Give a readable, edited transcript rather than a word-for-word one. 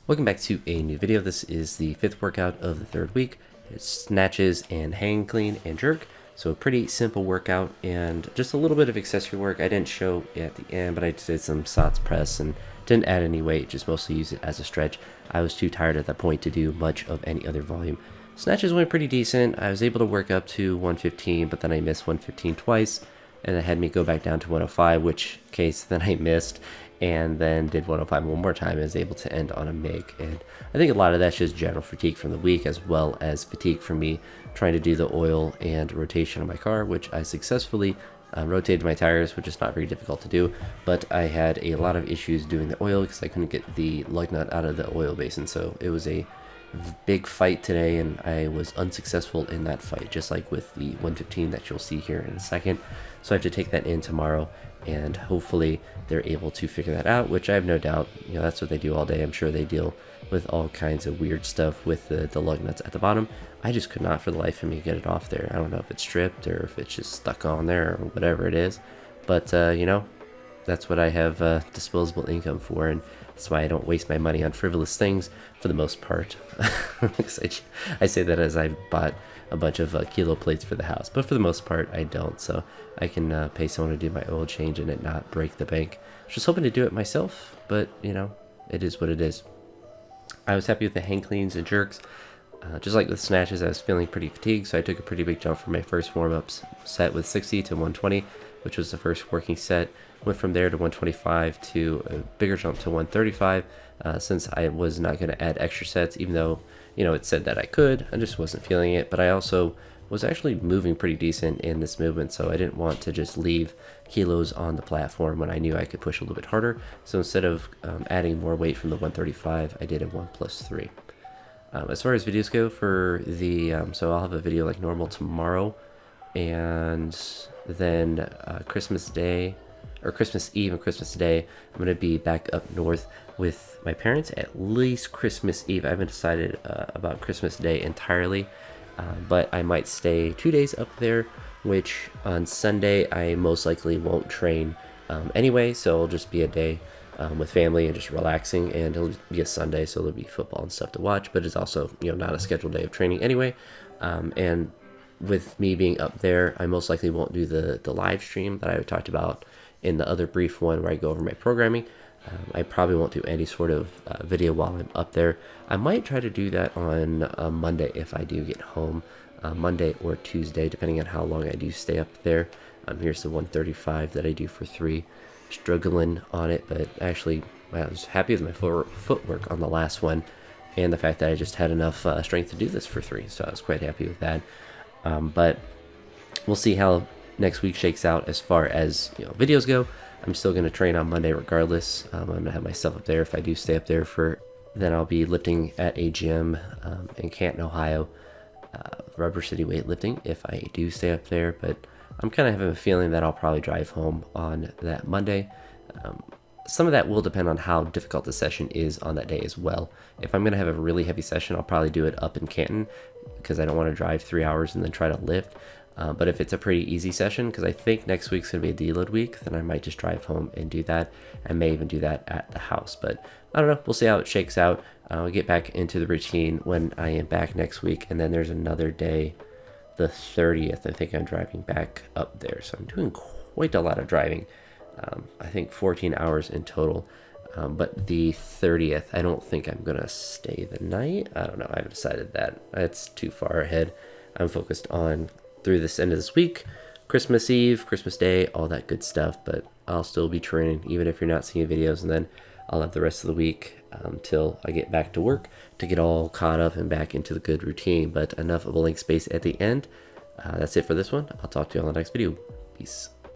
Welcome back to a new video. This is the 5th workout of the 3rd week. It's snatches and hang clean and jerk. So a pretty simple workout and just a little bit of accessory work. I didn't show at the end, but I did some SOTS press and didn't add any weight, just mostly use it as a stretch. I was too tired at that point to do much of any other volume. Snatches went pretty decent. I was able to work up to 115, but then I missed 115 twice, and it had me go back down to 105, which case then I missed, and then did 105 one more time and was able to end on a MIG. And I think a lot of that's just general fatigue from the week, as well as fatigue from me trying to do the oil and rotation on my car, which I successfully rotated my tires, which is not very difficult to do, but I had a lot of issues doing the oil because I couldn't get the lug nut out of the oil basin. So it was a big fight today, and I was unsuccessful in that fight, just like with the 115 that you'll see here in a second. So I have to take that in tomorrow, and hopefully they're able to figure that out, which I have no doubt. You know, that's what they do all day. I'm sure they deal with all kinds of weird stuff with the lug nuts at the bottom. I just could not for the life of me get it off there. I don't know if it's stripped or if it's just stuck on there or whatever it is, but you know, that's what I have disposable income for, and that's why I don't waste my money on frivolous things for the most part. I say that as I bought a bunch of kilo plates for the house, but for the most part I don't, so I can pay someone to do my oil change and it not break the bank. I was just hoping to do it myself, but you know, it is what it is. I was happy with the hang cleans and jerks. Just like with snatches, I was feeling pretty fatigued, so I took a pretty big jump from my first warm-ups set with 60 to 120, which was the first working set. Went from there to 125 to a bigger jump to 135, since I was not going to add extra sets, even though, you know, it said that I could. I just wasn't feeling it, but I also was actually moving pretty decent in this movement, so I didn't want to just leave kilos on the platform when I knew I could push a little bit harder. So instead of adding more weight from the 135, I did a 1+3. As far as videos go for the, so I'll have a video like normal tomorrow, and then Christmas Day, or Christmas Eve and Christmas Day, I'm going to be back up north with my parents, at least Christmas Eve. I haven't decided about Christmas Day entirely, but I might stay 2 days up there, which on Sunday I most likely won't train anyway, so it'll just be a day with family and just relaxing, and it'll be a Sunday, so there'll be football and stuff to watch, but it's also, you know, not a scheduled day of training anyway. And with me being up there, I most likely won't do the live stream that I talked about in the other brief one where I go over my programming. I probably won't do any sort of video while I'm up there. I might try to do that on Monday if I do get home, Monday or Tuesday, depending on how long I do stay up there. Here's the 135 that I do for 3. Struggling on it, but actually I was happy with my footwork on the last one, and the fact that I just had enough strength to do this for 3, so I was quite happy with that. But we'll see how next week shakes out as far as, you know, videos go. I'm still going to train on Monday regardless. I'm going to have my stuff up there. If I do stay up there then I'll be lifting at a gym in Canton, Ohio, Rubber City Weightlifting, if I do stay up there. But I'm kind of having a feeling that I'll probably drive home on that Monday. Some of that will depend on how difficult the session is on that day as well. If I'm going to have a really heavy session, I'll probably do it up in Canton, because I don't want to drive 3 hours and then try to lift. But if it's a pretty easy session, because I think next week's going to be a deload week, then I might just drive home and do that. I may even do that at the house, but I don't know. We'll see how it shakes out. I'll get back into the routine when I am back next week, and then there's another day, the 30th. I think I'm driving back up there, so I'm doing quite a lot of driving. I think 14 hours in total. But the 30th, I don't think I'm going to stay the night. I don't know. I haven't decided that. It's too far ahead. I'm focused on through this end of this week, Christmas Eve, Christmas Day, all that good stuff. But I'll still be training, even if you're not seeing videos. And then I'll have the rest of the week till I get back to work to get all caught up and back into the good routine. But enough of a blank space at the end. That's it for this one. I'll talk to you on the next video. Peace.